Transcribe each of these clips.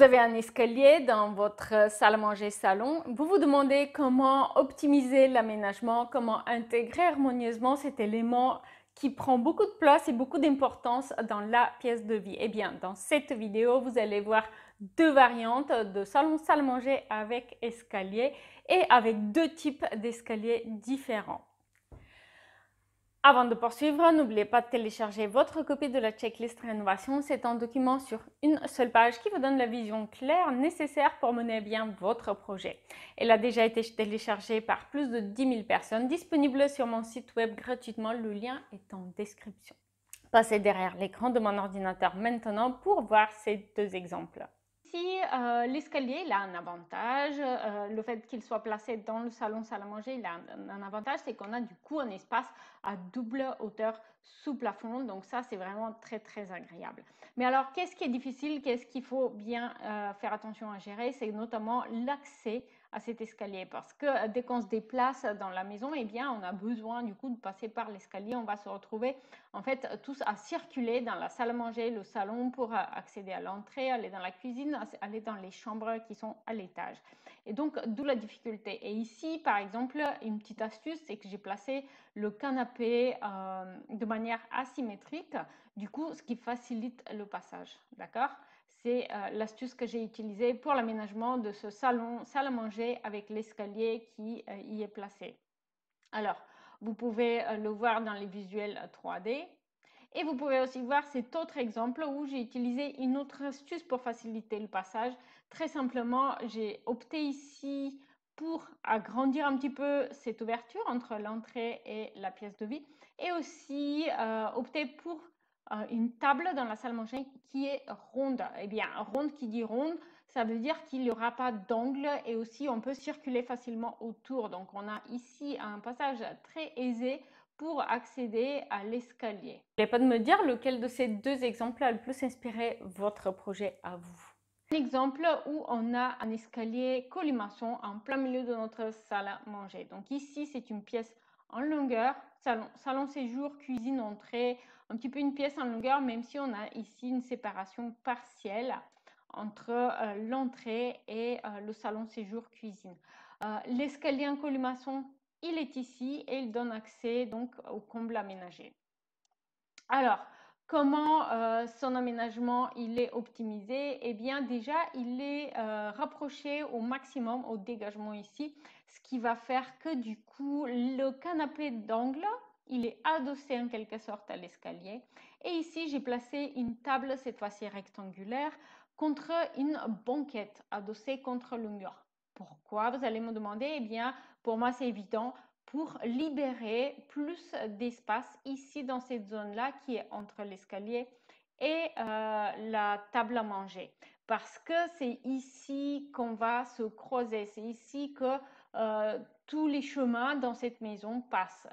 Vous avez un escalier dans votre salle à manger salon. Vous vous demandez comment optimiser l'aménagement, comment intégrer harmonieusement cet élément qui prend beaucoup de place et beaucoup d'importance dans la pièce de vie. Eh bien, dans cette vidéo, vous allez voir deux variantes de salon salle à manger avec escalier et avec deux types d'escaliers différents. Avant de poursuivre, n'oubliez pas de télécharger votre copie de la checklist rénovation. C'est un document sur une seule page qui vous donne la vision claire nécessaire pour mener à bien votre projet. Elle a déjà été téléchargée par plus de 10 000 personnes, disponible sur mon site web gratuitement. Le lien est en description. Passez derrière l'écran de mon ordinateur maintenant pour voir ces deux exemples. Ici, l'escalier, il a un avantage. Le fait qu'il soit placé dans le salon salle à manger, il a un avantage, c'est qu'on a du coup un espace à double hauteur sous plafond. Donc ça, c'est vraiment très agréable. Mais alors, qu'est-ce qui est difficile? Qu'est-ce qu'il faut bien faire attention à gérer? C'est notamment l'accès à cet escalier, parce que dès qu'on se déplace dans la maison, eh bien, on a besoin du coup de passer par l'escalier. On va se retrouver en fait tous à circuler dans la salle à manger, le salon pour accéder à l'entrée, aller dans la cuisine, aller dans les chambres qui sont à l'étage. Et donc, d'où la difficulté. Et ici, par exemple, une petite astuce, c'est que j'ai placé le canapé de manière asymétrique, du coup, ce qui facilite le passage, d'accord? C'est l'astuce que j'ai utilisée pour l'aménagement de ce salon, salle à manger avec l'escalier qui y est placé. Alors, vous pouvez le voir dans les visuels 3D. Et vous pouvez aussi voir cet autre exemple où j'ai utilisé une autre astuce pour faciliter le passage. Très simplement, j'ai opté ici pour agrandir un petit peu cette ouverture entre l'entrée et la pièce de vie. Et aussi opté pour une table dans la salle à manger qui est ronde. Eh bien, ronde qui dit ronde, ça veut dire qu'il n'y aura pas d'angle et aussi on peut circuler facilement autour. Donc, on a ici un passage très aisé pour accéder à l'escalier. N'oubliez pas de me dire lequel de ces deux exemples a le plus inspiré votre projet à vous. Un exemple où on a un escalier colimaçon en plein milieu de notre salle à manger. Donc ici, c'est une pièce en longueur, salon séjour, cuisine, entrée, un petit peu une pièce en longueur, même si on a ici une séparation partielle entre l'entrée et le salon séjour, cuisine. L'escalier en colimaçon, il est ici et il donne accès donc au comble aménagé. Alors, comment son aménagement il est optimisé? Eh bien déjà, il est rapproché au maximum au dégagement ici, ce qui va faire que du coup, le canapé d'angle, il est adossé en quelque sorte à l'escalier. Et ici, j'ai placé une table, cette fois-ci rectangulaire, contre une banquette adossée contre le mur. Pourquoi? Vous allez me demander. Eh bien, pour moi, c'est évident, pour libérer plus d'espace ici dans cette zone-là qui est entre l'escalier et la table à manger. Parce que c'est ici qu'on va se croiser, c'est ici que tous les chemins dans cette maison passent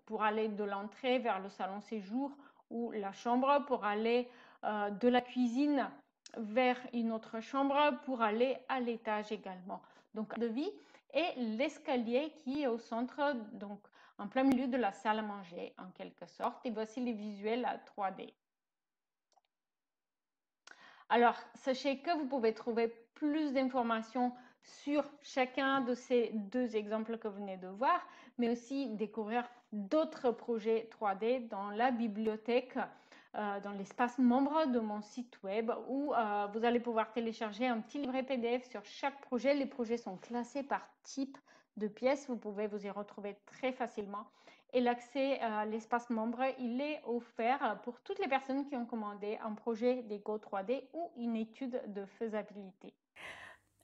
pour aller de l'entrée vers le salon séjour ou la chambre, pour aller de la cuisine vers une autre chambre, pour aller à l'étage également. Donc, de vie et l'escalier qui est au centre, donc en plein milieu de la salle à manger en quelque sorte. Et voici les visuels à 3D. Alors, sachez que vous pouvez trouver plus d'informations sur chacun de ces deux exemples que vous venez de voir, mais aussi découvrir d'autres projets 3D dans la bibliothèque, dans l'espace membre de mon site web, où vous allez pouvoir télécharger un petit livret PDF sur chaque projet. Les projets sont classés par type de pièces. Vous pouvez vous y retrouver très facilement. Et l'accès à l'espace membre, il est offert pour toutes les personnes qui ont commandé un projet Lego 3D ou une étude de faisabilité.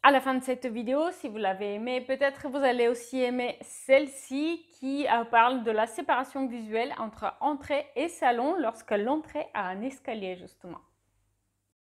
À la fin de cette vidéo, si vous l'avez aimé, peut-être vous allez aussi aimer celle-ci qui parle de la séparation visuelle entre entrée et salon lorsque l'entrée a un escalier justement.